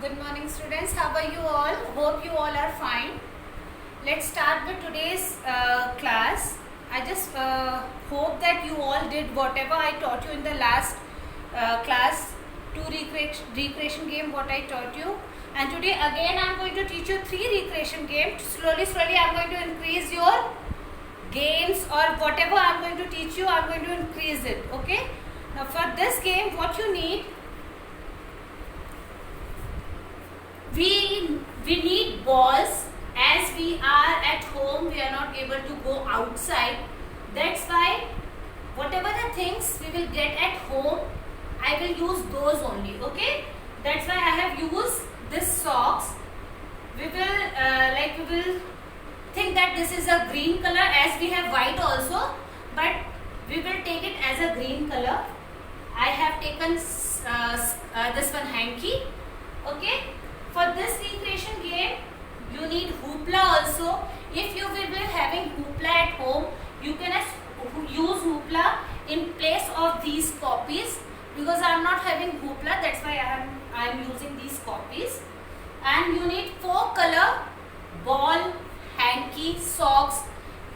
Good morning students, how are you all? Hope you all are fine. Let's start with today's class. I just hope that you all did whatever I taught you in the last class, 2 recreation game what I taught you. And today again I am going to teach you 3 recreation games. Slowly I am going to increase your games or whatever I am going to teach you, I am going to increase it. Okay. Now for this game what you need, we need balls. As we are at home, we are not able to go outside. That's why whatever the things we will get at home, I will use those only. Okay, that's why I have used this socks. We will think that this is a green color, as we have white also, but we will take it as a green color. I have taken this one hanky. Okay. For this recreation game, you need hoopla also. If you will be having hoopla at home, you can use hoopla in place of these copies. Because I am not having hoopla, that's why I am using these copies. And you need 4 color ball, hanky, socks,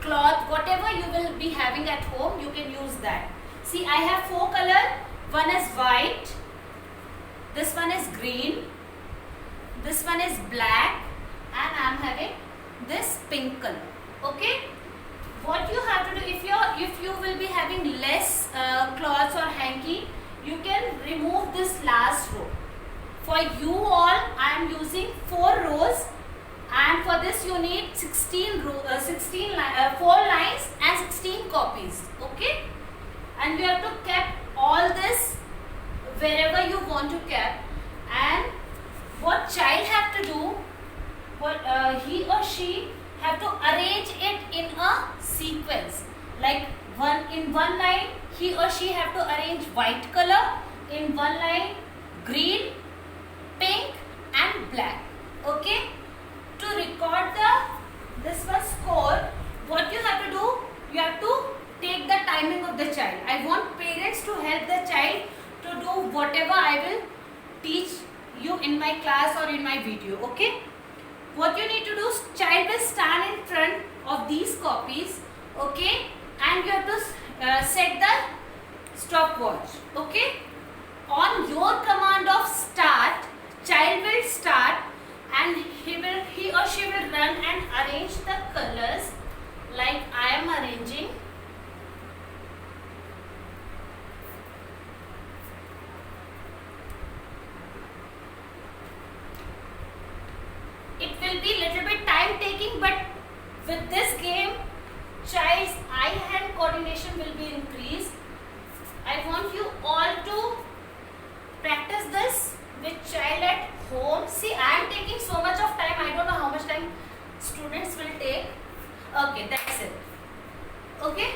cloth, whatever you will be having at home, you can use that. See, I have 4 color. One is white. This one is green. This one is black, and I am having this pink color. Okay. What you have to do, if you will be having less cloths or hanky, you can remove this last row. For you all, I am using 4 rows, and for this you need 4 lines and 16 copies. Okay. And you have to keep all this wherever you want to keep. And what child have to do, what he or she have to arrange it in a sequence. Like in one line, he or she have to arrange white color, in one line green, pink and black. Okay. To record this one score, what you have to do, you have to take the timing of the child. I want parents to help the child to do whatever I will teach you in my class or in my video. Okay. What you need to do, child will stand in front of these copies. Okay. And you have to set the stopwatch. Okay. On your command of start, child will start, and he or she will run and arrange the colors like I am arranging. It will be little bit time taking, but with this game, child's eye-hand coordination will be increased. I want you all to practice this with child at home. See, I am taking so much of time. I don't know how much time students will take. Okay, that's it. Okay.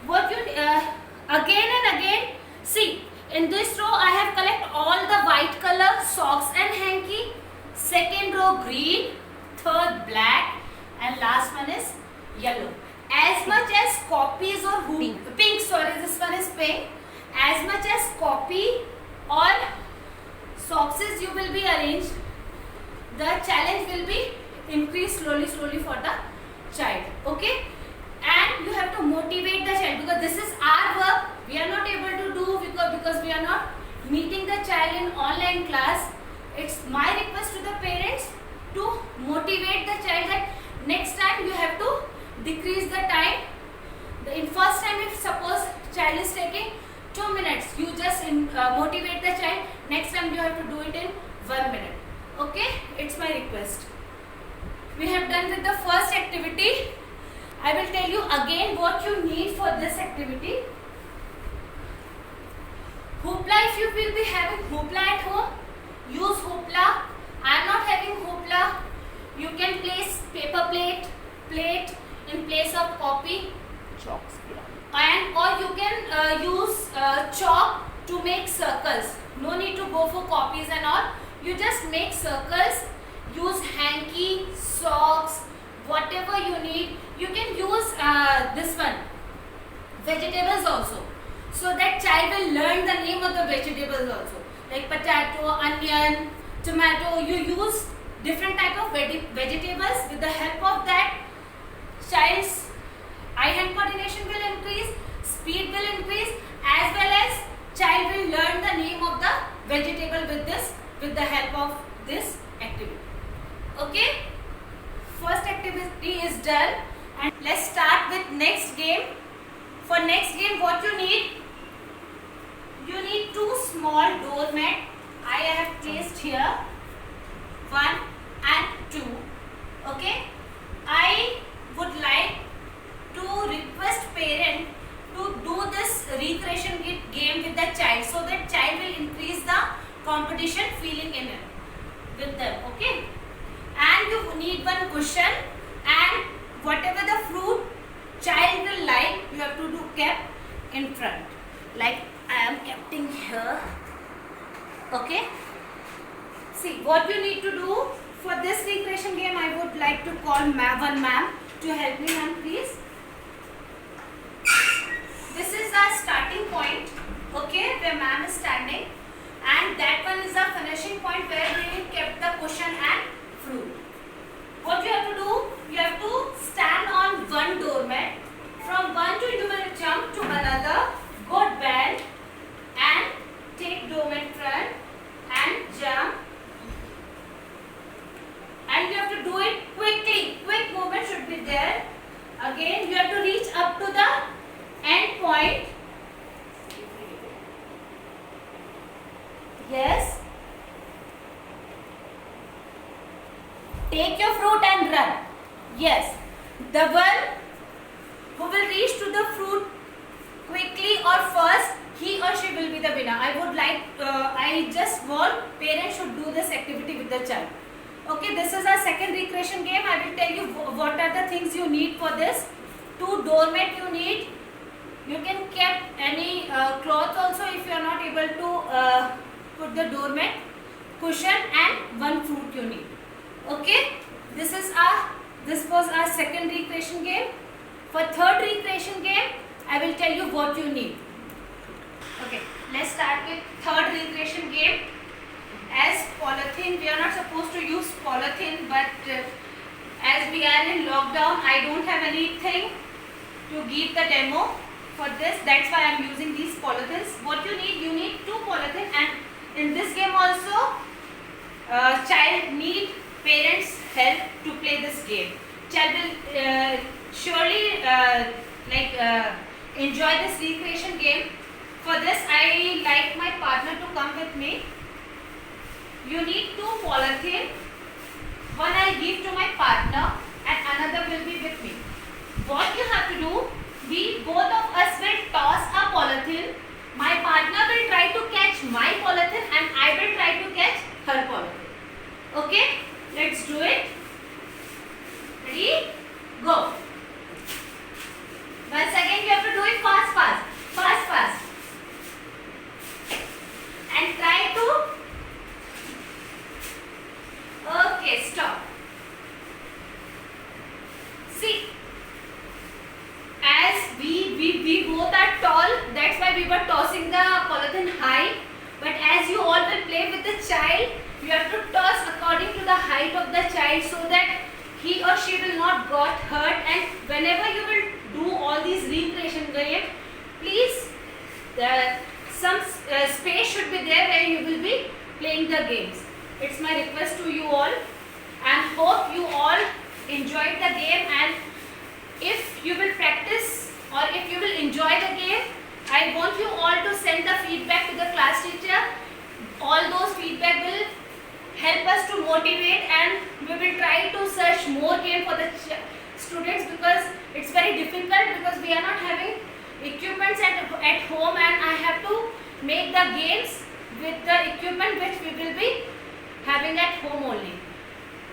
What you again and again, see, in this row I have collect all the white color socks and hanky. Second row green, third black, and last one is yellow. As much as copies or pink, sorry, this one is pink. As much as copy or socks you will be arranged, the challenge will be increased slowly for the child. Okay. And you have to motivate the child, because this is our work. We are not able to do because we are not meeting the child in online class. It's my request to the parents to motivate the child that next time you have to decrease the time. In first time, if suppose child is taking 2 minutes, you just motivate the child. Next time you have to do it in 1 minute. Okay, it's my request. We have done with the first activity. I will tell you again what you need for this activity. Hoopla, if you will be having hoopla at home, use hoopla. I am not having hoopla. You can place paper plate in place of copy. Chalks. And or you can use chalk to make circles. No need to go for copies and all. You just make circles. Use hanky, socks, whatever you need. You can use this one, vegetables also. So that child will learn the name of the vegetables also. Like potato, onion, tomato, you use different type of vegetables. With the help of that, child's eye-hand coordination will increase, speed will increase, as well as child will learn the name of the vegetable with the help of this activity. Okay, first activity is done, and let's start with next game. For next game, what you need 2 small doormat. I have placed here 1 and 2. Okay, I would like to request parent to do this recreation game with the child, so that child will increase the competition feeling in it with them. Okay, and you need one cushion, and whatever the fruit child will like, you have to do kept in front, like I am keeping here. Okay, see what you need to do for this recreation game. I would like to call one ma'am to help me, ma'am, please. This is the starting point, okay, where ma'am is standing, and that one is the finishing point where we kept the cushion and fruit. What you have to do, you have to stand on one doormat. From one you will jump to another, go bend and take doormat front and jump, and you have to do it quickly. Quick movement should be there. Again, you have to reach up to the end point. Yes. Take your fruit and run. Yes. The one who will reach to the fruit quickly or first, he or she will be the winner. I would like, I just want parents should do this activity with the child. Okay, this is our second recreation game. I will tell you what are the things you need for this. 2 doormat you need. You can keep any cloth also if you are not able to put the doormat, cushion, and 1 fruit you need. Okay, this was our second recreation game. For third recreation game, I will tell you what you need. Okay, let's start with third recreation game. As polythene, we are not supposed to use polythene, but as we are in lockdown, I don't have anything to give the demo for this. That's why I am using these polythenes. What you need 2 polythene, and in this game also, child need parents' help to play this game. Child will surely enjoy this recreation game. For this, I like my partner to come with me. You need 2 polythene. One I give to my partner and another will be with me. What you have to do, both of us will toss a polythene. My partner will try to catch my polythene and I will try to catch her polythene. Okay, let's do it. Ready? Go. Once again, you have to do it fast. And try to. Okay, stop. See, as we both are tall, that's why we were tossing the polythene high. But as you all will play with the child, you have to toss according to the height of the child, so that he or she will not got hurt. And whenever you will do all these recreation games, please some space should be there where you will be playing the games. It's my request to you all, and hope you all enjoyed the game. And if you will practice or if you will enjoy the game, I want you all to send the feedback to the class teacher. All those feedback will help us to motivate, and we will try to search more game for the students, because it's very difficult, because we are not having equipments at home, and I have to make the games with the equipment which we will be having at home only.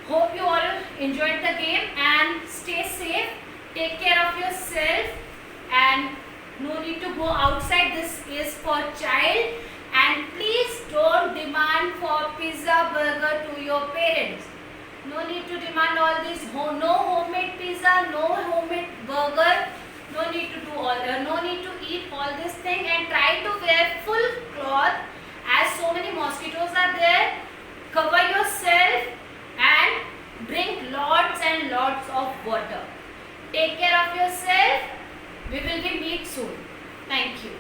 Hope you all enjoyed the game, and stay safe, take care of yourself, and no need to go outside. This is for child, and please don't demand for pizza, burger to your parents. No need to demand all this. No homemade pizza, no homemade burger. No need to do no need to eat all this thing, and try to wear full cloth, as so many mosquitoes are there. Cover your of water. Take care of yourself. We will be meet soon. Thank you.